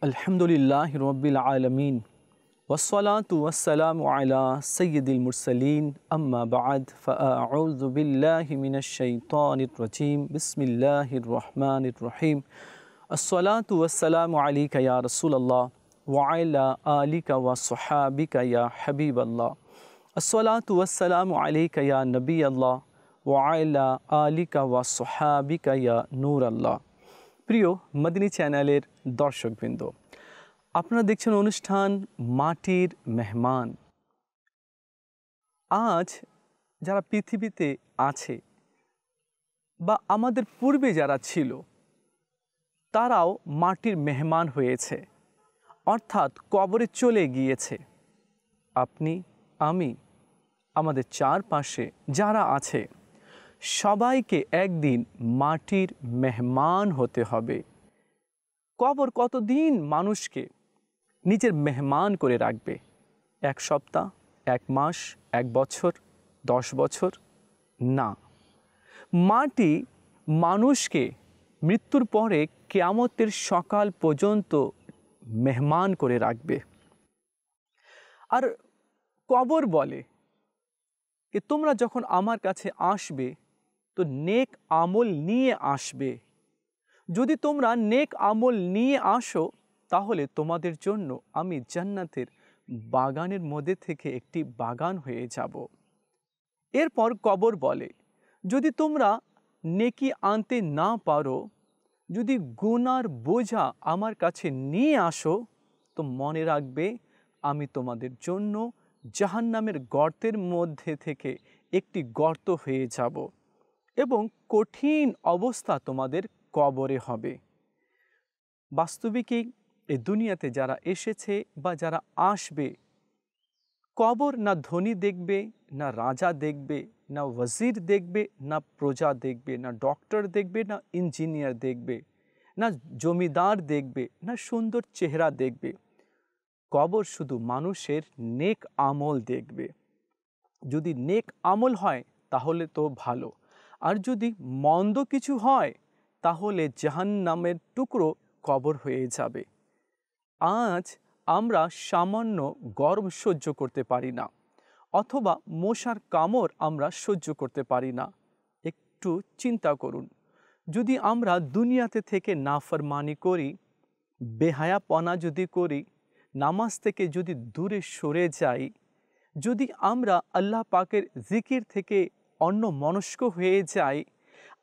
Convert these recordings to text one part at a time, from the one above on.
अल्हम्दुलिल्लाहि रब्बिल आलमीन वस्सलातु वस्सलामु अला सय्यिदिल मुरसलीन अम्मा बअद फ़अऊज़ु बिल्लाहि मिनश शैतानिर रजीम बिस्मिल्लाहिर रहमानिर रहीम अस्सलातु वस्सलामु अलैका या रसूलल्लाह व अला आलिका व सहाबिका या हबीबल्लाह अस्सलातु वस्सलामु अलैका या नबीअल्लाह व अला आलिका व सहाबिका या नूरल्लाह। প্রিয় মদিনী চ্যানেলের দর্শকবৃন্দ, আপনারা দেখছেন অনুষ্ঠান মাটির মেহমান। আজ যারা পৃথিবীতে আছে বা আমাদের পূর্বে যারা ছিল তারাও মাটির মেহমান হয়েছে, অর্থাৎ কবরে চলে গিয়েছে। আপনি, আমি, আমাদের চারপাশে যারা আছে সবাইকে একদিন মাটির মেহমান হতে হবে। কবর কতদিন মানুষকে নিজের মেহমান করে রাখবে? এক সপ্তাহ, এক মাস, এক বছর, 10 বছর? না, মাটি মানুষকে মৃত্যুর পরে কিয়ামতের সকাল পর্যন্ত মেহমান করে রাখবে। আর কবর বলে যে তোমরা যখন আমার কাছে আসবে তো নেক আমল নিয়ে আসবে। যদি তোমরা নেক আমল নিয়ে আসো তাহলে তোমাদের জন্য আমি জান্নাতের বাগানের মধ্যে থেকে একটি বাগান হয়ে যাব। এরপর কবর বলে যদি তোমরা নেকি আনতে না পারো, যদি গুনার বোঝা আমার কাছে নিয়ে আসো, তো মনে রাখবে আমি তোমাদের জন্য জাহান্নামের গর্তের মধ্যে থেকে একটি গর্ত হয়ে যাব এবং কঠিন অবস্থা তোমাদের কবরে হবে। বাস্তবিকই এই দুনিয়াতে যারা এসেছে বা যারা আসবে, কবর না ধনী দেখবে, না রাজা দেখবে, না ওয়াজির দেখবে, না প্রজা দেখবে, না ডক্টর দেখবে, না ইঞ্জিনিয়ার দেখবে, না জমিদার দেখবে, না সুন্দর চেহারা দেখবে। কবর শুধু মানুষের নেক আমল দেখবে। যদি নেক আমল হয় তাহলে তো ভালো, আর যদি মন্দ কিছু হয় তাহলে জাহান্নামের টুকরো কবর হয়ে যাবে। আজ আমরা সামান্য গরম সহ্য করতে পারি না, অথবা মশার কামড় আমরা সহ্য করতে পারি না। একটু চিন্তা করুন, যদি আমরা দুনিয়াতে থেকে নাফরমানি করি, বেহায়াপনা যদি করি, নামাজ থেকে যদি দূরে সরে যাই, যদি আমরা আল্লাহ পাকের জিকির থেকে অন্য মনস্ক হয়ে যাই,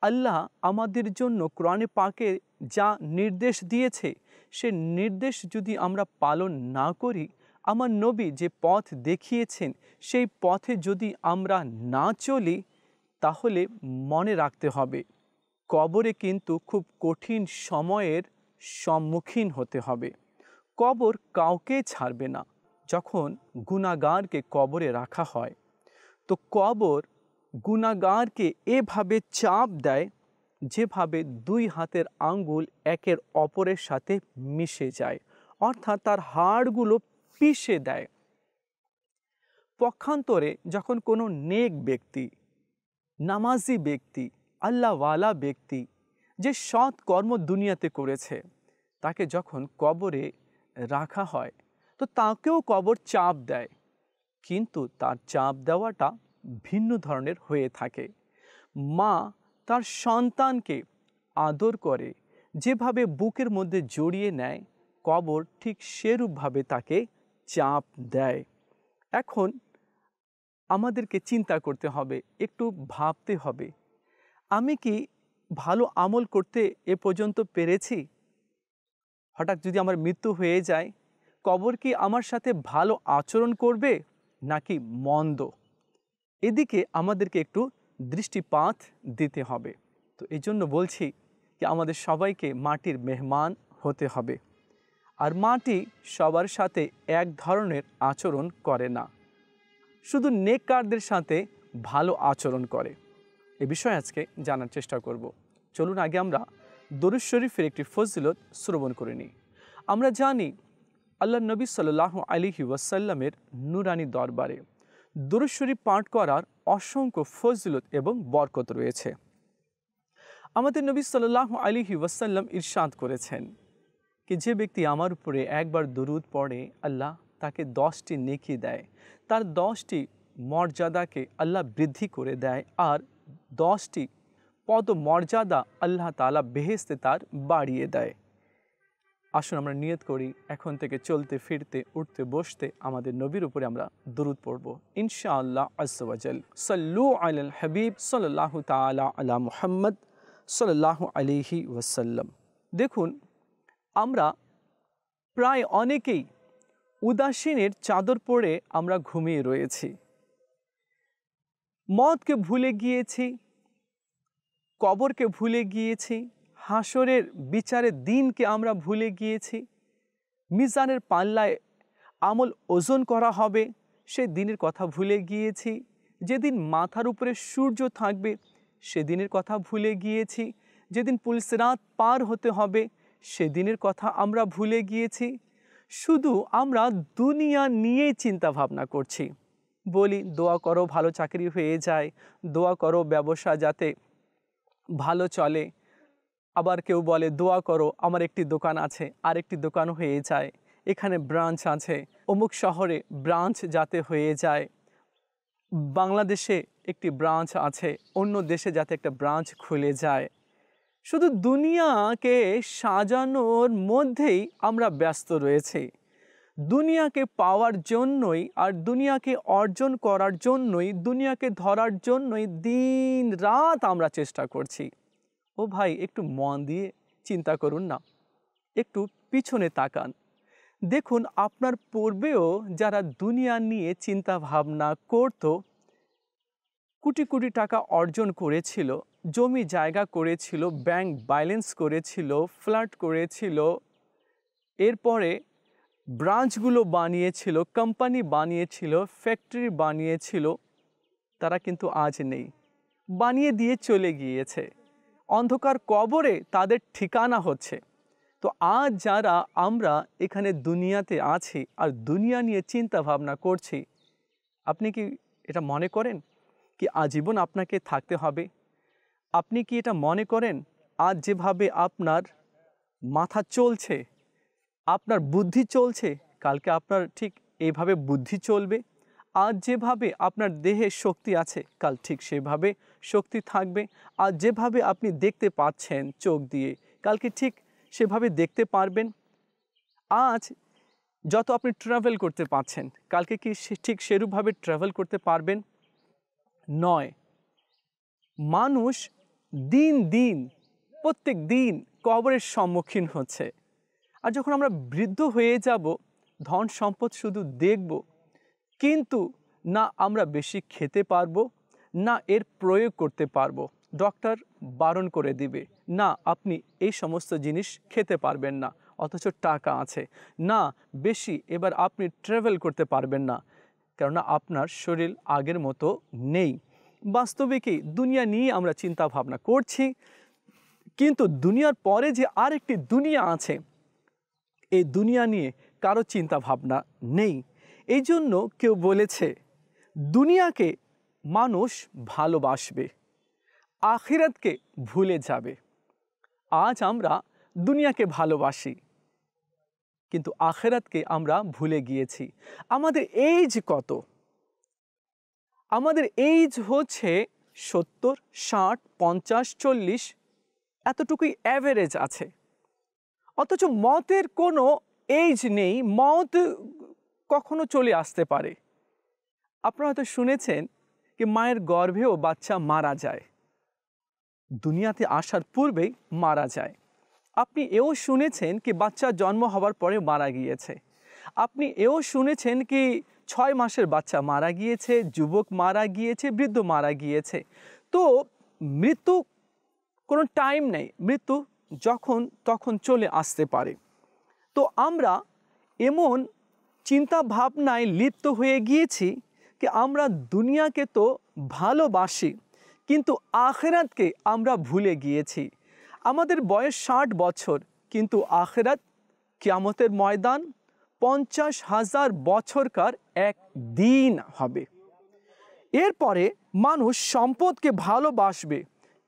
আল্লাহ আমাদের জন্য কোরআনে পাকে যা নির্দেশ দিয়েছে সে নির্দেশ যদি আমরা পালন না করি, আমার নবী যে পথ দেখিয়েছেন সেই পথে যদি আমরা না চলি, তাহলে মনে রাখতে হবে কবরে কিন্তু খুব কঠিন সময়ের সম্মুখীন হতে হবে। কবর কাউকে ছাড়বে না। যখন গুনাহগারকে কবরে রাখা হয় তো কবর গুনাহগারকে এভাবে চাপ দেয় যেভাবে 2 হাতের আঙ্গুল একের অপরের সাথে মিশে যায়, অর্থাৎ তার হাড়গুলো পিষে দেয়। পক্ষান্তরে যখন কোনো নেক ব্যক্তি, নামাজি ব্যক্তি, আল্লাহওয়ালা ব্যক্তি যে সৎ কর্ম দুনিয়াতে করেছে, তাকে যখন কবরে রাখা হয় তো তাকেও কবর চাপ দেয়, কিন্তু তার চাপ দেওয়াটা ভিন্ন ধরনের হয়ে থাকে। মা তার সন্তানকে আদর করে, যেভাবে বুকের মধ্যে জড়িয়ে নেয়, কবর ঠিক সেরূপভাবে তাকে চাপ দেয়। এখন আমাদেরকে চিন্তা করতে হবে, একটু ভাবতে হবে, আমি কি ভালো আমল করতে এ পর্যন্ত পেরেছি? হঠাৎ যদি আমার মৃত্যু হয়ে যায়, কবর কি আমার সাথে ভালো আচরণ করবে নাকি মন্দ? এদিকে আমাদেরকে একটু দৃষ্টিপাত দিতে হবে। তো এই জন্য বলছি যে আমাদের সবাইকে মাটির মেহমান হতে হবে। আর মাটি সবার সাথে এক ধরনের আচরণ করে না, শুধু নেককারদের সাথে ভালো আচরণ করে। এ বিষয়ে আজকে জানার চেষ্টা করব। চলুন আগে আমরা দরুদ শরীফের একটি ফজিলত শ্রবণ করে নিই। আমরা জানি আল্লাহ নবী সাল্লাল্লাহু আলাইহি ওয়াসাল্লামের নুরানি দরবারে দরুদ শরীফ পাঠ করার অসংখ্য ফজিলত এবং বরকত রয়েছে। আমাদের নবী সাল্লাল্লাহু আলাইহি ওয়াসাল্লাম ইরশাদ করেছেন, कि যে ব্যক্তি আমার উপরে একবার দরুদ পড়ে আল্লাহ তাকে 10টি নেকি দেয়, তার 10টি মর্যাদাকে আল্লাহ বৃদ্ধি করে দেয়, আর 10টি পদ মর্যাদা আল্লাহ তাআলা বেহেশতে তার বাড়িয়ে দেয়। আসুন আমরা নিয়ত করি এখন থেকে চলতে ফিরতে উঠতে বসতে আমাদের নবীর উপরে আমরা দরুদ পড়ব ইনশাআল্লাহ আজ্জা ওয়া জাল। সাল্লু আলাল হাবিব সাল্লাল্লাহু তাআলা আলা মুহাম্মদ সাল্লাল্লাহু আলাইহি ওয়াসাল্লাম। দেখুন, আমরা প্রায় অনেকেই উদাসীনের চাদর পরে আমরা ঘুমিয়ে রয়েছি, মওতকে ভুলে গিয়েছি, কবরকে ভুলে গিয়েছি, হাসরের বিচারের দিনকে আমরা ভুলে গিয়েছি, মিজানের পাল্লায় আমল ওজন করা হবে সেই দিনের কথা ভুলে গিয়েছি, যেদিন মাথার উপরে সূর্য থাকবে সেদিনের কথা ভুলে গিয়েছি, যেদিন পুলসিরাত পার হতে হবে সেদিনের কথা আমরা ভুলে গিয়েছি। শুধু আমরা দুনিয়া নিয়েই চিন্তা ভাবনা করছি। বলি দোয়া করো ভালো চাকরি হয়ে যায়, দোয়া করো ব্যবসা যাতে ভালো চলে, আবার কেউ বলে দোয়া করো আমার একটি দোকান আছে আরেকটি দোকান হয়ে যায়, এখানে ব্রাঞ্চ আছে, অমুক শহরে ব্রাঞ্চ যাতে হয়ে যায়, বাংলাদেশে একটি ব্রাঞ্চ আছে অন্য দেশে যাতে একটা ব্রাঞ্চ খুলে যায়। শুধু দুনিয়াকে সাজানোর মধ্যেই আমরা ব্যস্ত রয়েছি। দুনিয়াকে পাওয়ার জন্যই আর দুনিয়াকে অর্জন করার জন্যই, দুনিয়াকে ধরার জন্যই দিন রাত আমরা চেষ্টা করছি। ও ভাই, একটু মন দিয়ে চিন্তা করুন না, একটু পিছনে তাকান, দেখুন আপনার পূর্বেও যারা দুনিয়া নিয়ে চিন্তা ভাবনা করত, কোটি কোটি টাকা অর্জন করেছিল, জমি জায়গা করেছিল, ব্যাংক ব্যালেন্স করেছিল, ফ্ল্যাট করেছিল, এরপরে ব্রাঞ্চগুলো বানিয়েছিল, কোম্পানি বানিয়েছিল, ফ্যাক্টরি বানিয়েছিল, তারা কিন্তু আজ নেই, বানিয়ে দিয়ে চলে গিয়েছে, অন্ধকার কবরে তাদের ঠিকানা হচ্ছে। তো আজ যারা আমরা এখানে দুনিয়াতে আছি আর দুনিয়া নিয়ে চিন্তা ভাবনা করছি, আপনি কি এটা মনে করেন কি আজীবন আপনাকে থাকতে হবে? আপনি কি এটা মনে করেন আজ যেভাবে আপনার মাথা চলছে, আপনার বুদ্ধি চলছে, কালকে আপনার ঠিক এইভাবে বুদ্ধি চলবে? আজ যেভাবে আপনার দেহে শক্তি আছে কাল ঠিক সেভাবে শক্তি থাকবে? আজ যেভাবে আপনি দেখতে পাচ্ছেন চোখ দিয়ে কালকে ঠিক সেভাবে দেখতে পারবেন? আজ যত আপনি ট্রাভেল করতে পারছেন কালকে কি ঠিক সেরূপভাবে ট্রাভেল করতে পারবেন? নয়। মানুষ দিন দিন প্রত্যেক দিন কবরের সম্মুখীন হচ্ছে। আর যখন আমরা বৃদ্ধ হয়ে যাব, ধন সম্পদ শুধু দেখব, কিন্তু না আমরা বেশি খেতে পারবো, না এর প্রয়োগ করতে পারবো। ডক্টর বারণ করে দিবে, না আপনি এই সমস্ত জিনিস খেতে পারবেন না, অথচ টাকা আছে। না বেশি এবার আপনি ট্রাভেল করতে পারবেন না, কেননা আপনার শরীর আগের মতো নেই। বাস্তবে কি দুনিয়া নিয়ে আমরা চিন্তা ভাবনা করছি, কিন্তু দুনিয়ার পরে যে আরেকটি দুনিয়া আছে এই দুনিয়া নিয়ে কারো চিন্তা ভাবনা নেই। এই জন্য কেউ বলেছে দুনিয়াকে মানুষ ভালোবাসবে, আখিরাতকে ভুলে যাবে। আজ আমরা দুনিয়াকে ভালোবাসি কিন্তু আখিরাতকে আমরা ভুলে গিয়েছি। আমাদের এইজ কত? আমাদের এইজ হচ্ছে 70, 60, 50, 40, এতটুকুই অ্যাভারেজ আছে। অথচ মতের কোনো এইজ নেই, মত কখনো চলে আসতে পারে। আপনারা হয়তো শুনেছেন কি মায়ের গর্ভেও বাচ্চা মারা যায়, দুনিয়াতে আসার পূর্বেই মারা যায়। আপনি এও শুনেছেন কি বাচ্চা জন্ম হওয়ার পরে মারা গিয়েছে। আপনি এও শুনেছেন কি 6 মাসের বাচ্চা মারা গিয়েছে, যুবক মারা গিয়েছে, বৃদ্ধ মারা গিয়েছে। তো মৃত্যু কোনো টাইম নেই, মৃত্যু যখন তখন চলে আসতে পারে। তো আমরা এমন চিন্তা ভাবনায় লিপ্ত হয়ে গিয়েছি কি আমরা দুনিয়াকে তো ভালোবাসি কিন্তু আখিরাতকে আমরা ভুলে গিয়েছি। আমাদের বয়স 60 বছর, কিন্তু আখিরাত কিয়ামতের ময়দান 50,000 বছরকার এক দিন হবে। এরপরে মানুষ সম্পদকে ভালোবাসবে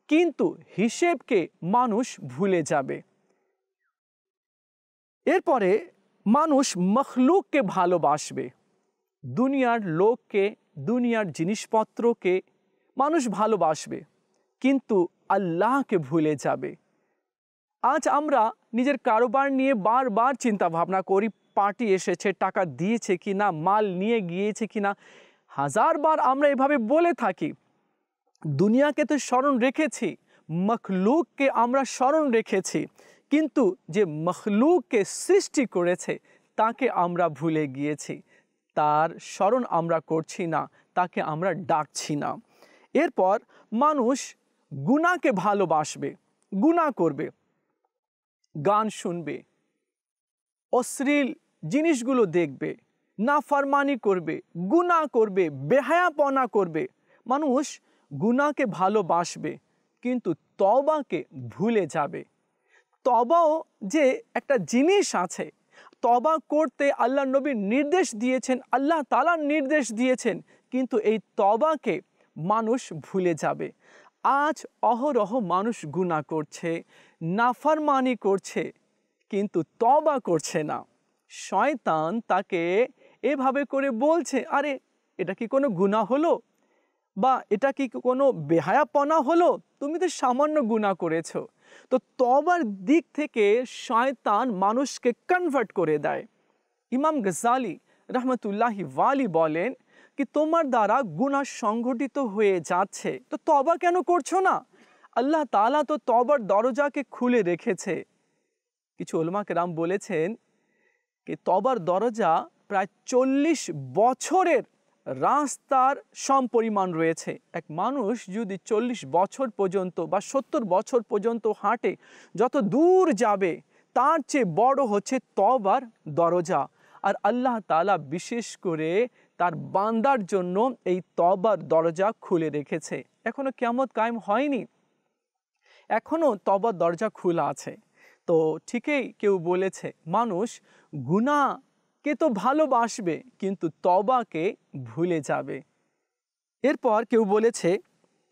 কিন্তু হিসেবকে মানুষ ভুলে যাবে। এরপরে মানুষ মখলুককে ভালোবাসবে, দুনিয়ার লোককে, দুনিয়ার জিনিসপত্রকে মানুষ ভালোবাসবে, কিন্তু আল্লাহকে ভুলে যাবে। আজ আমরা নিজের কারোবার নিয়ে বারবার চিন্তা ভাবনা করি, পার্টি এসেছে, টাকা দিয়েছে কিনা, মাল নিয়ে গিয়েছে কিনা। হাজারবার আমরা এভাবে বলে থাকি। দুনিয়াকে তো স্মরণ রেখেছি, মখলুককে আমরা স্মরণ রেখেছি, কিন্তু যে মখলুককে সৃষ্টি করেছে তাকে আমরা ভুলে গিয়েছি, তার স্মরণ আমরা করছি না, তাকে আমরা ডাকছি না। এরপর মানুষ গুনাহকে ভালোবাসবে, গুনাহ করবে, গান শুনবে, অশ্লীল জিনিসগুলো দেখবে, নাফরমানি করবে, গুনাহ করবে, বেহায়াপনা করবে। মানুষ গুনাহকে ভালোবাসবে কিন্তু তওবাকে ভুলে যাবে। তওবাও যে একটা জিনিস আছে, তওবা করতে আল্লাহ নবী নির্দেশ দিয়েছেন, আল্লাহ তাআলা নির্দেশ দিয়েছেন, কিন্তু এই তওবাকে মানুষ ভুলে যাবে। আজ অহরহ মানুষ গুনাহ করছে, নাফরমানি করছে, কিন্তু তওবা করছে না। শয়তান তাকে এভাবে করে বলছে, আরে এটা কি কোনো গুনাহ হলো, বা এটা কি কোনো বেহায়াপনা হলো, তুমি তো সামান্য গুনাহ করেছো। তো তওবার দিক থেকে শয়তান মানুষকে কনভার্ট করে দেয়। ইমাম গজালি রহমতুল্লাহি ওয়ালি বলেন কি তোমার দ্বারা গুনাহ সংঘটিত হয়ে যাচ্ছে, তো তওবা কেন করছো না? আল্লাহ তাআলা তো তওবার দরজাকে খুলে রেখেছে। কিছু উলামা কেরাম বলেছেন কি তওবার দরজা প্রায় 40 বছরের রাস্তার সমপরিমাণ রয়েছে। এক মানুষ যদি 40 বছর পর্যন্ত বা 70 বছর পর্যন্ত হাঁটে, যত দূর যাবে তার চেয়ে বড় হচ্ছে তওবার দরজা। আর আল্লাহ তাআলা বিশেষ করে তার বান্দার জন্য এই তওবার দরজা খুলে রেখেছে। এখনো কিয়ামত কায়েম হয়নি, এখনো তওবার দরজা খোলা আছে। তো ঠিকই কেউ বলেছে মানুষ গুনাহকে তো ভালোবাসবে কিন্তু তওবাকে ভুলে যাবে। এরপর কেউ বলেছে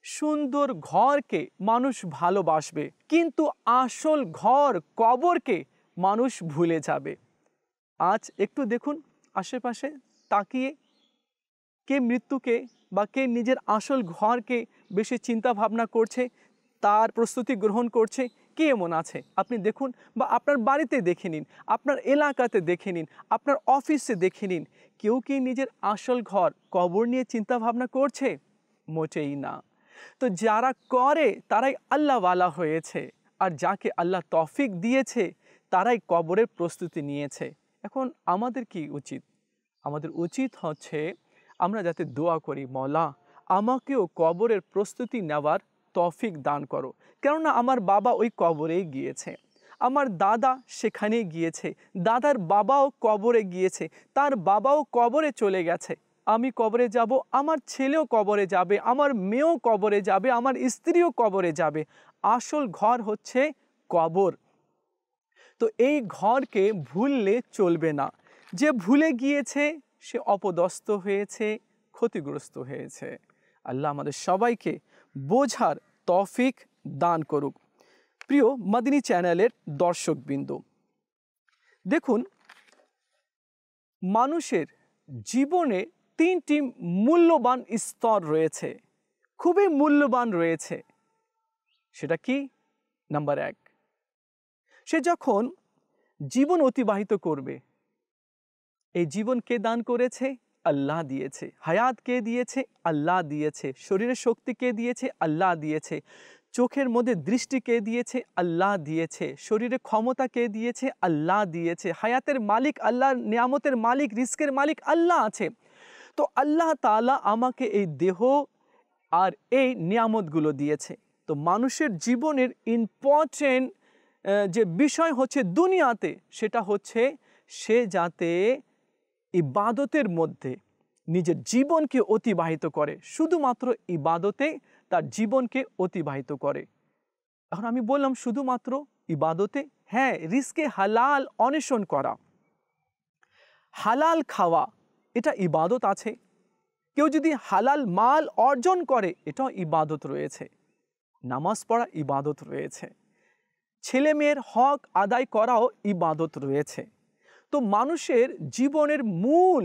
সুন্দর ঘরকে মানুষ ভালোবাসবে কিন্তু আসল ঘর কবরকে মানুষ ভুলে যাবে। আজ একটু দেখুন আশেপাশে তাকিয়ে, কে মৃত্যুকে বা কে নিজের আসল ঘরকে বেশি চিন্তা ভাবনা করছে, তার প্রস্তুতি গ্রহণ করছে, কে এমন আছে আপনি দেখুন, বা আপনার বাড়িতে দেখে নিন, আপনার এলাকাতে দেখে নিন, আপনার অফিসে দেখে নিন, কেউ কি নিজের আসল ঘর কবর নিয়ে চিন্তা ভাবনা করছে? মোটেই না। তো যারা করে তারাই আল্লাহওয়ালা হয়েছে, আর যাকে আল্লাহ তৌফিক দিয়েছে তারাই কবরের প্রস্তুতি নিয়েছে। এখন আমাদের কি উচিত? আমাদের উচিত হচ্ছে আমরা যাতে দোয়া করি, মওলা আমাকেও কবরের প্রস্তুতি নেওয়ার তৌফিক দান করো। কেননা আমার বাবা ওই কবরেই গিয়েছে, আমার দাদা সেখানে গিয়েছে, দাদার বাবাও কবরে গিয়েছে, তার বাবাও কবরে চলে গেছে, আমি কবরে যাব, আমার ছেলেও কবরে যাবে, আমার মেয়েও কবরে যাবে, আমার স্ত্রীও কবরে যাবে। আসল ঘর হচ্ছে কবর। তো এই ঘরকে ভুললে চলবে না। যে ভুলে গিয়েছে সে অপদস্থ হয়েছে, ক্ষতিগ্রস্ত হয়েছে। আল্লাহ আমাদের সবাইকে বোঝার তৌফিক দান করুক। প্রিয় মাদিনী চ্যানেলের দর্শকবৃন্দ, দেখুন মানুষের জীবনে 3টি মূল্যবান স্তর রয়েছে, খুবই মূল্যবান রয়েছে। সেটা কি? নাম্বার 1, সে যখন জীবন অতিবাহিত করবে, এই জীবন কে দান করেছে? আল্লাহ দিয়েছে। হায়াত কে দিয়েছে? আল্লাহ দিয়েছে। শরীরে শক্তি কে দিয়েছে? আল্লাহ দিয়েছে। চোখের মধ্যে দৃষ্টি কে দিয়েছে? আল্লাহ দিয়েছে। শরীরে ক্ষমতা কে দিয়েছে? আল্লাহ দিয়েছে। হায়াতের মালিক আল্লাহ, নিয়ামতের মালিক, রিস্কের মালিক আল্লাহ আছে। তো আল্লাহ তাআলা আমাকে এই দেহ আর এই নিয়ামতগুলো দিয়েছে। তো মানুষের জীবনের ইম্পর্টেন্ট যে বিষয় হচ্ছে দুনিয়াতে, সেটা হচ্ছে সে যাতে ইবাদতের মধ্যে নিজের জীবনকে অতিবাহিত করে, শুধুমাত্র ইবাদতে তার জীবনকে অতিবাহিত করে। এখন আমি বললাম শুধুমাত্র ইবাদতে, হ্যাঁ, রিস্কে হালাল অন্বেষণ করা, হালাল খাওয়া, এটা ইবাদত আছে। কেউ যদি হালাল মাল অর্জন করে, এটাও ইবাদত রয়েছে। নামাজ পড়া ইবাদত রয়েছে। ছেলে মেয়ের হক আদায় করাও ইবাদত রয়েছে। তো মানুষের জীবনের মূল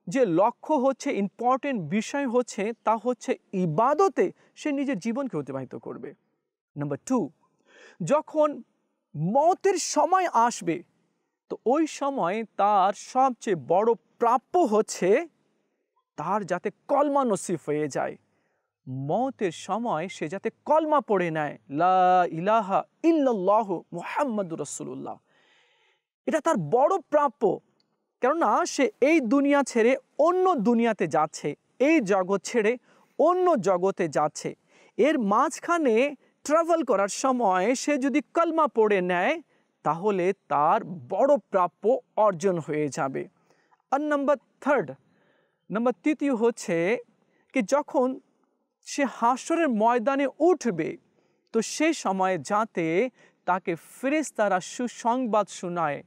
যে লক্ষ্য হচ্ছে, ইম্পর্টেন্ট বিষয় হচ্ছে, তা হচ্ছে ইবাদতে সে নিজের জীবনকে অতিবাহিত করবে। নাম্বার 2, যখন মওতের সময় আসবে তো ওই সময় তার সবচেয়ে বড় প্রাপ্য হচ্ছে তার যাতে কলমা নসিব হয়ে যায়। মওতের সময় সে যাতে কলমা পড়ে নেয়, লা ইলাহা ইল্লাল্লাহ মুহাম্মাদুর রাসূলুল্লাহ। এটা তার বড় প্রাপ্য, কেননা সে এই দুনিয়া ছেড়ে অন্য দুনিয়াতে যাচ্ছে, এই জগৎ ছেড়ে অন্য জগতে যাচ্ছে। এর মাঝখানে ট্রাভেল করার সময় সে যদি কলমা পড়ে নেয় তাহলে তার বড় প্রাপ্য অর্জন হয়ে যাবে। আর নাম্বার 3 হচ্ছে কি যখন সে হাসরের ময়দানে উঠবে তো সেই সময় যাতে তাকে ফেরেশতারা সুসংবাদ শোনায়,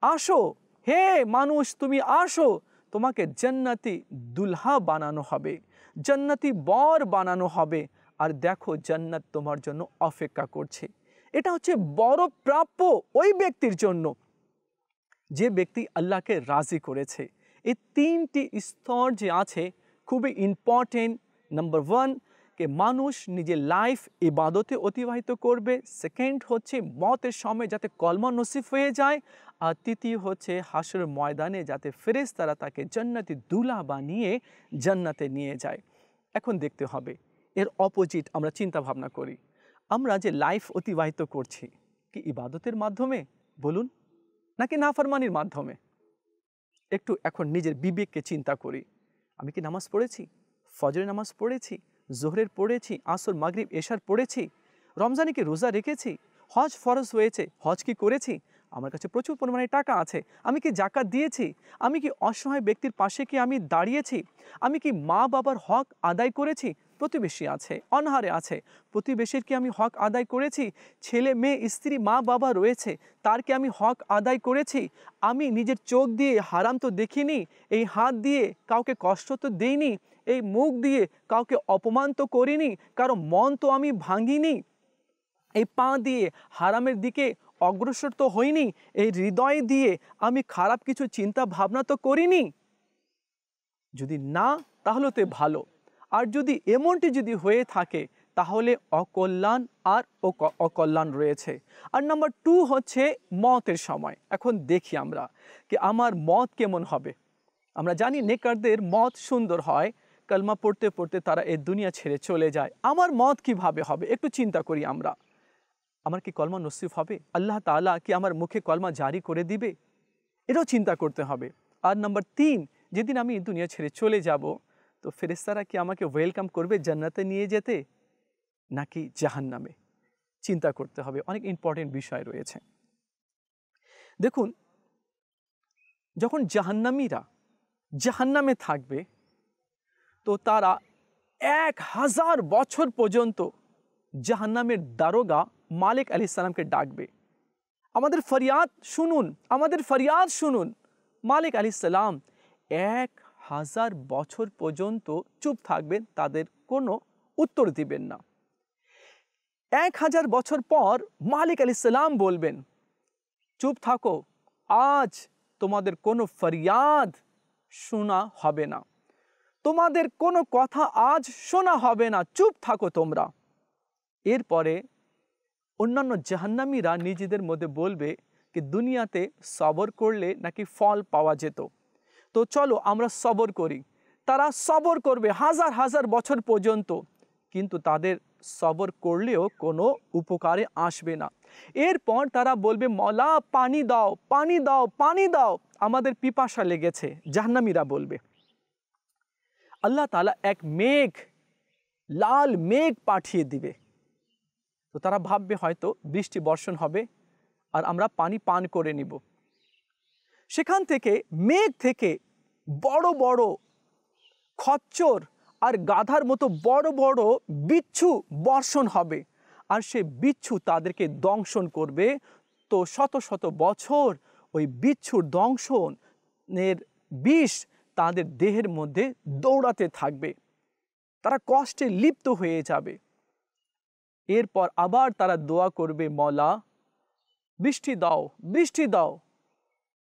আসো হে মানুষ, তুমি আসো, তোমাকে জান্নাতি দুলহা বানানো হবে, জান্নাতি বর বানানো হবে, আর দেখো জান্নাত তোমার জন্য অপেক্ষা করছে। এটা হচ্ছে বড় প্রাপ্য ওই ব্যক্তির জন্য যে ব্যক্তি আল্লাহকে রাজি করেছে। এই 3টি স্তর যে আছে খুবই ইম্পর্টেন্ট। নাম্বার 1 কে মানুষ নিজের লাইফ ইবাদতে অতিবাহিত করবে। সেকেন্ড হচ্ছে মওতের সময় যাতে কলমা নসিব হয়ে যায়। আর তৃতীয় হচ্ছে হাসরের ময়দানে যাতে ফেরেশতারা তাকে জান্নাতি দুলহা বানিয়ে জান্নাতে নিয়ে যায়। এখন দেখতে হবে এর অপোজিট আমরা চিন্তা ভাবনা করি। আমরা যে লাইফ অতিবাহিত করছি কি ইবাদতের মাধ্যমে বলুন, নাকি নাফরমানির মাধ্যমে? একটু এখন নিজের বিবেককে চিন্তা করি। আমি কি নামাজ পড়েছি? ফজরের নামাজ পড়েছি, জোহরের পড়েছি, আসর, মাগরিব, এশার পড়েছি, রমজানে কি রোজা রেখেছি, হজ ফরজ হয়েছে, হজ কি করেছি, আমার কাছে প্রচুর পরিমাণে টাকা আছে, আমি কি জাকাত দিয়েছি, আমি কি অসহায় ব্যক্তির পাশে কি আমি দাঁড়িয়েছি, আমি কি মা বাবার হক আদায় করেছি, প্রতিবেশী আছে, অনাহারে আছে, প্রতিবেশীর কি আমি হক আদায় করেছি, ছেলে মেয়ে স্ত্রী মা বাবা রয়েছে তার কি আমি হক আদায় করেছি, আমি নিজের চোখ দিয়ে হারাম তো দেখিনি, এই হাত দিয়ে কাউকে কষ্ট তো দেইনি, এই মুখ দিয়ে কাউকে অপমান তো করিনি, কারো মন তো আমি ভাঙিনি, এই পা দিয়ে হারামের দিকে অগ্রসর তো হইনি, এই হৃদয় দিয়ে আমি খারাপ কিছু চিন্তা ভাবনা তো করিনি। যদি না তাহলে তো ভালো, আর যদি এমনটি যদি হয়ে থাকে তাহলে অকল্যাণ আর অকল্যাণ রয়েছে। আর নাম্বার 2 হচ্ছে মওতের সময়। এখন দেখি আমরা কি আমার মত কেমন হবে। আমরা জানি নেকারদের মত সুন্দর হয়, কলমা পড়তে পড়তে তারা এই দুনিয়া ছেড়ে চলে যায়। আমার মত কিভাবে হবে একটু চিন্তা করি আমরা। আমার কি কলমা নসিব হবে? আল্লাহ তাআলা কি আমার মুখে কলমা জারি করে দিবে? এটাও চিন্তা করতে হবে। আর নাম্বার 3, যেদিন আমি দুনিয়া ছেড়ে চলে যাব তো ফেরেশতারা কি আমাকে ওয়েলকাম করবে জান্নাতে নিয়ে যেতে নাকি জাহান্নামে? চিন্তা করতে হবে, অনেক ইম্পর্টেন্ট বিষয় রয়েছে। দেখুন, যখন জাহান্নামীরা জাহান্নামে থাকবে তো তারা 1000 বছর পর্যন্ত জাহান্নামের দারোগা মালিক আলাইহিস সালামকে ডাকবে, আমাদের ফরিয়াদ শুনুন, আমাদের ফরিয়াদ শুনুন। মালিক আলাইহিস সালাম 1000 বছর পর্যন্ত চুপ থাকবেন, তাদের কোনো উত্তর দিবেন না। 1000 বছর পর মালিক আলাইহিস সালাম বলবেন, চুপ থাকো, আজ তোমাদের কোনো ফরিয়াদ শোনা হবে না, তোমাদের কোনো কথা আজ শোনা হবে না, চুপ থাকো তোমরা। এরপরে অন্যান্য জাহান্নামীরা নিজেদের মধ্যে বলবে কি দুনিয়াতে সবর করলে নাকি ফল পাওয়া যেত, তো চলো আমরা সবর করি। তারা সবর করবে 1000 বছর পর্যন্ত, কিন্তু তাদের সবর করলেও কোনো উপকারে আসবে না। এরপর তারা বলবে মওলা পানি দাও, পানি দাও, পানি দাও, আমাদের পিপাসা লেগেছে। জাহান্নামীরা বলবে। আল্লাহ তাআলা এক মেঘ, লাল মেঘ পাঠিয়ে দিবে। তো তারা ভাববে হয়তো বৃষ্টি বর্ষণ হবে আর আমরা পানি পান করে নিব। সেখান থেকে মেঘ থেকে বড় বড় খচ্চর আর গাধার মতো বড় বড় বিচ্ছু বর্ষণ হবে, আর সে বিচ্ছু তাদেরকে দংশন করবে। তো শত শত বছর ওই বিচ্ছুর দংশনের বিষ তাদের দেহের মধ্যে দৌড়াতে থাকবে, তারা কষ্টে লিপ্ত হয়ে যাবে। এরপর আবার তারা দোয়া করবে, মওলা বৃষ্টি দাও, বৃষ্টি দাও।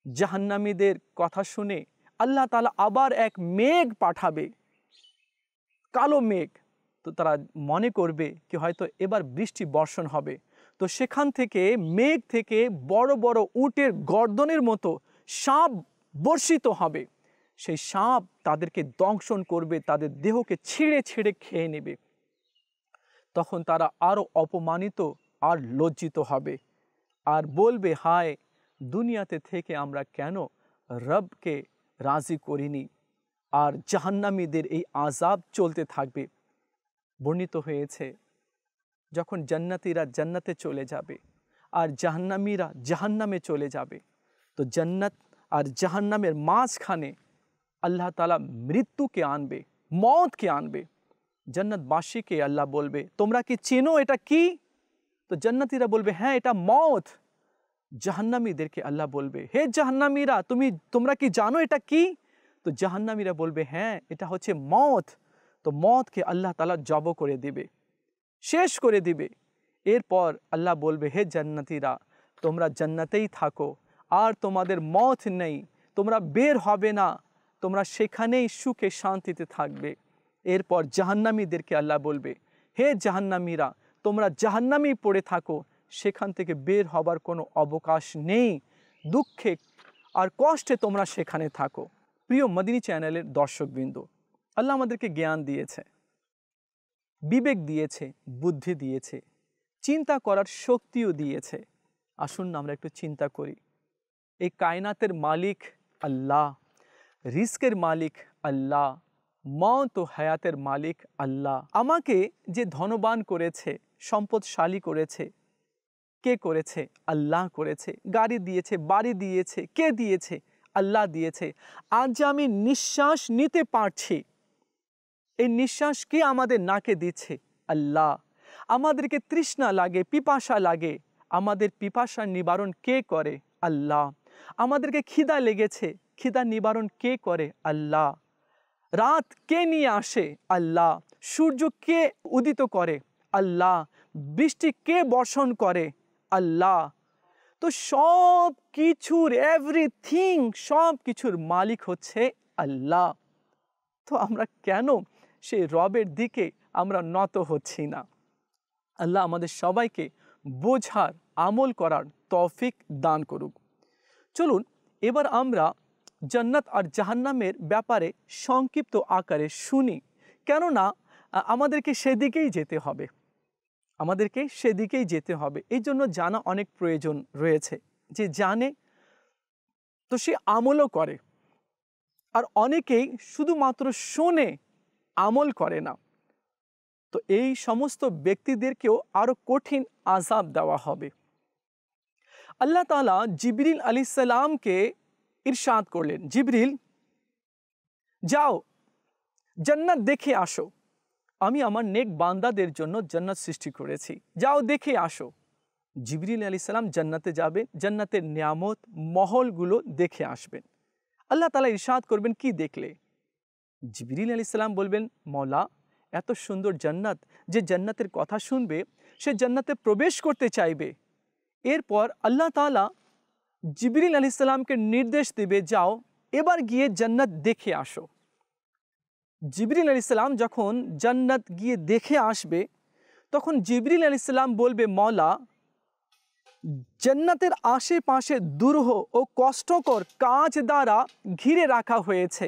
জাহান্নামীদের কথা শুনে আল্লাহ তাআলা আবার এক মেঘ পাঠাবে, কালো মেঘ। তো তারা মনে করবে কি হয়তো এবার বৃষ্টি বর্ষণ হবে। তো সেখান থেকে মেঘ থেকে বড় বড় উটের গর্দনের মতো সাপ বর্ষিত হবে। সেই সাপ তাদেরকে দংশন করবে, তাদের দেহকে ছিঁড়ে ছিঁড়ে খেয়ে নেবে। তখন তারা আরও অপমানিত আর লজ্জিত হবে আর বলবে, হায়, দুনিয়াতে থেকে আমরা কেন রবকে রাজি করিনি। আর জাহান্নামীদের এই আযাব চলতে থাকবে। বর্ণিত হয়েছে যখন জান্নাতীরা জান্নাতে চলে যাবে আর জাহান্নামীরা জাহান্নামে চলে যাবে, তো জান্নাত আর জাহান্নামের মাঝখানে আল্লাহ তাআলা মৃত্যুকে আনবে, মওতকে আনবে। জান্নাতবাসীকে আল্লাহ বলবে, তোমরা কি চেনো এটা কি? তো জান্নাতীরা বলবে, হ্যাঁ, এটা মওত। জাহান্নামীদেরকে আল্লাহ বলবে, হে জাহান্নামীরা, তোমরা কি জানো এটা কি? তো জাহান্নামীরা বলবে, হ্যাঁ, এটা হচ্ছে মওত। তো মওতকে আল্লাহ তাআলা জব করে দিবে, শেষ করে দিবে। এরপর আল্লাহ বলবে, হে জান্নাতীরা, তোমরা জান্নাতেই থাকো, আর তোমাদের মওত নেই, তোমরা বের হবে না, তোমরা সেখানেই সুখে শান্তিতে থাকবে। এরপর জাহান্নামীদেরকে আল্লাহ বলবে, হে জাহান্নামীরা, তোমরা জাহান্নামেই পড়ে থাকো, সেখান থেকে বের হবার কোনো অবকাশ নেই, দুঃখে আর কষ্টে তোমরা সেখানে থাকো। প্রিয় মদিনী চ্যানেলের দর্শকবৃন্দ, আল্লাহ আমাদেরকে জ্ঞান দিয়েছে, বিবেক দিয়েছে, বুদ্ধি দিয়েছে, চিন্তা করার শক্তিও দিয়েছে। আসুন না আমরা একটু চিন্তা করি। এই কায়নাতের মালিক আল্লাহ, রিস্কের মালিক আল্লাহ, মওত ও হায়াতের মালিক আল্লাহ। আমাকে যে ধনবান করেছে, সম্পদশালী করেছে, কে করেছে? আল্লাহ করেছে। গাড়ি দিয়েছে, বাড়ি দিয়েছে, কে দিয়েছে? আল্লাহ দিয়েছে। আজ যে আমি নিঃশ্বাস নিতে পারছি, এই নিঃশ্বাস কে আমাদের নাকে দিচ্ছে? আল্লাহ। আমাদেরকে তৃষ্ণা লাগে, পিপাসা লাগে, আমাদের পিপাসার নিবারণ কে করে? আল্লাহ। আমাদেরকে খিদা লেগেছে, খিদা নিবারণ কে করে? আল্লাহ। রাত কে নিয়ে আসে? আল্লাহ। সূর্য কে উদিত করে? আল্লাহ। বৃষ্টি কে বর্ষণ করে? আল্লাহ। তো সব কিছুর, এভরিথিং, সব কিছুর মালিক হচ্ছে আল্লাহ। তো আমরা কেন সেই রবের দিকে আমরা নত হচ্ছি না? আল্লাহ আমাদের সবাইকে বোঝার, আমল করার তৌফিক দান করুক। চলুন এবার আমরা জান্নাত আর জাহান্নামের ব্যাপারে সংক্ষিপ্ত আকারে শুনি, কেননা আমাদেরকে সেদিকেই যেতে হবে, আমাদেরকে সেদিকেই যেতে হবে। এই জন্য জানা অনেক প্রয়োজন রয়েছে। যে জানে তো সে আমলও করে, আর অনেকেই শুধুমাত্র শোনে, আমল করে না। তো এই সমস্ত ব্যক্তিদেরকেও আরো কঠিন আযাব দেওয়া হবে। আল্লাহ তাআলা জিবরিল আলাইহিস সালামকে ইরশাদ করলেন, জিবরিল, যাও জান্নাত দেখে আসো। আমি আমার নেক বান্দাদের জন্য জান্নাত সৃষ্টি করেছি, যাও দেখে আসো। জিবরিল আলাইহিস সালাম জান্নাতে যাবেন, জান্নাতের নিয়ামত, মহলগুলো দেখে আসবেন। আল্লাহ তাআলা ইরশাদ করবেন, কি দেখলে? জিবরিল আলাইহিস সালাম বলবেন, মওলা, এত সুন্দর জান্নাত, যে জান্নাতের কথা শুনবে সে জান্নাতে প্রবেশ করতে চাইবে। এরপর আল্লাহ তাআলা জিবরিল আলাইহিস সালামকে নির্দেশ দিবে, যাও এবার গিয়ে জান্নাত দেখে আসো। জিবরিল আলাইহিস সালাম যখন জান্নাত গিয়ে দেখে আসবে, তখন জিবরিল আলাইহিস সালাম বলবে, মওলা, জান্নাতের আশেপাশে দুরূহ ও কষ্টকর কাজ দ্বারা ঘিরে রাখা হয়েছে।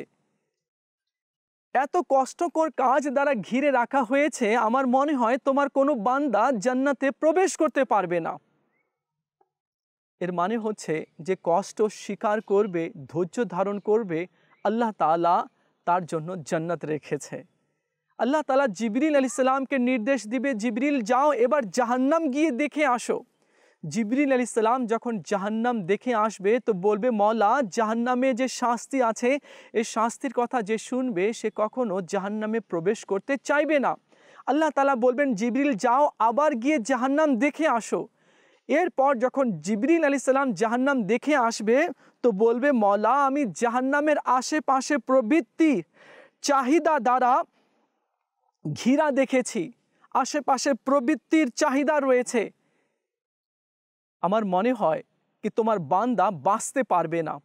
এত কষ্টকর কাজ দ্বারা ঘিরে রাখা হয়েছে, আমার মনে হয় তোমার কোনো বান্দা জান্নাতে প্রবেশ করতে পারবে না। এর মানে হচ্ছে যে কষ্ট স্বীকার করবে, ধৈর্য ধারণ করবে, আল্লাহ তাআলা তার জন্য জান্নাত রেখেছে। আল্লাহ তাআলা জিবরিল আলাইহিস সালামকে নির্দেশ দিবে, জিবরিল, যাও এবার জাহান্নাম গিয়ে দেখে আসো। জিবরিল আলাইহিস সালাম যখন জাহান্নাম দেখে আসবে, তো বলবে, মওলা, জাহান্নামে যে শাস্তি আছে, এই শাস্তির কথা যে শুনবে সে কখনো জাহান্নামে প্রবেশ করতে চাইবে না। আল্লাহ তাআলা বলবেন, জিবরিল, যাও আবার গিয়ে জাহান্নাম দেখে আসো। এরপর যখন জিবরিল আলাইহিস সালাম জাহান্নাম দেখে আসবে, তো বলবে, মওলা, আমি জাহান্নামের আশেপাশে প্রবৃত্তি, চাহিদা দ্বারা ঘিরা দেখেছি, আশেপাশে প্রবৃত্তির চাহিদা রয়েছে। আমার মনে হয় কি তোমার বান্দা বাঁচতে পারবে না,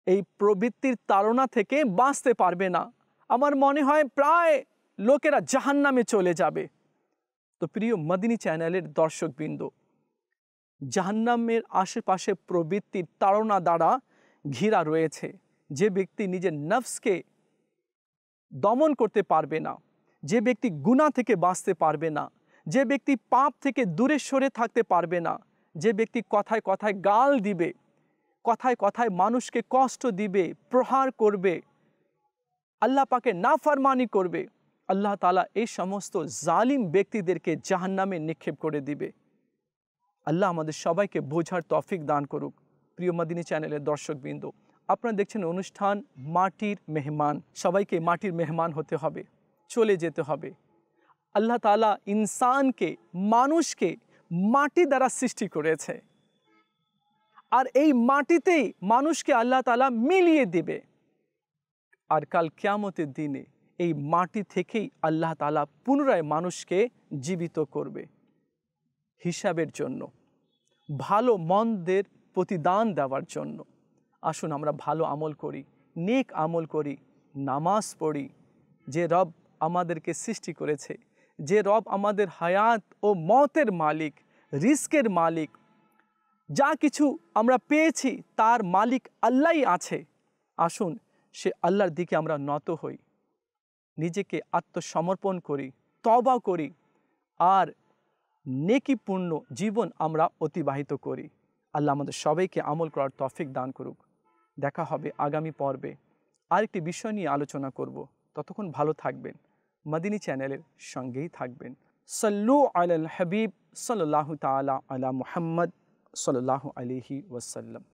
এই প্রবৃত্তির তাড়না থেকে বাঁচতে পারবে না। আমার মনে হয় প্রায় লোকেরা জাহান্নামে চলে যাবে। তো প্রিয় মদিনী চ্যানেলের দর্শকবৃন্দ, জাহান্নামের আশেপাশে প্রবৃত্তির তাড়না দ্বারা ঘেরা রয়েছে। যে ব্যক্তি নিজের নফসকে দমন করতে পারবে না, যে ব্যক্তি গুনাহ থেকে বাঁচতে পারবে না, যে ব্যক্তি পাপ থেকে দূরে সরে থাকতে পারবে না, যে ব্যক্তি কথায় কথায় গাল দিবে, কথায় কথায় মানুষকে কষ্ট দিবে, প্রহার করবে, আল্লাহ পাকে নাফরমানি করবে, আল্লাহ তাআলা এই সমস্ত জালিম ব্যক্তিদেরকে জাহান্নামে নিক্ষেপ করে দিবে। আল্লাহ আমাদের সবাইকে বোঝার তৌফিক দান করুক। প্রিয় মদিনী চ্যানেলের দর্শকবৃন্দ, আপনারা দেখছেন অনুষ্ঠান মাটির মেহমান। সবাইকে মাটির মেহমান হতে হবে, চলে যেতে হবে। আল্লাহ তাআলা ইনসানকে, মানুষকে মাটি দ্বারা সৃষ্টি করেছে, আর এই মাটিতেই মানুষকে আল্লাহ তাআলা মিলিয়ে দিবে। আর কাল কিয়ামতের দিনে এই মাটি থেকেই আল্লাহ তাআলা পুনরায় মানুষকে জীবিত করবে হিসাবের জন্য, ভালো মন্দের প্রতিদান দেওয়ার জন্য। আসুন আমরা ভালো আমল করি, নেক আমল করি, নামাজ পড়ি। যে রব আমাদেরকে সৃষ্টি করেছে, যে রব আমাদের হায়াত ও মতের মালিক, রিস্কের মালিক, যা কিছু আমরা পেয়েছি তার মালিক আল্লাহই আছে। আসুন সে আল্লাহর দিকে আমরা নত হই, নিজেকে আত্মসমর্পণ করি, তওবা করি, আর নেকিপূর্ণ জীবন আমরা অতিবাহিত করি। আল্লাহ আমাদের সবাইকে আমল করার তৌফিক দান করুক। দেখা হবে আগামী পর্বে, আরেকটি বিষয় নিয়ে আলোচনা করব। ততক্ষণ ভালো থাকবেন, মদিনী চ্যানেলের সঙ্গেই থাকবেন। সাল্লু আলাল হাবিব সাল্লাল্লাহু তাআলা আলা মুহাম্মদ সাল্লাল্লাহু আলাইহি ওয়াসাল্লাম।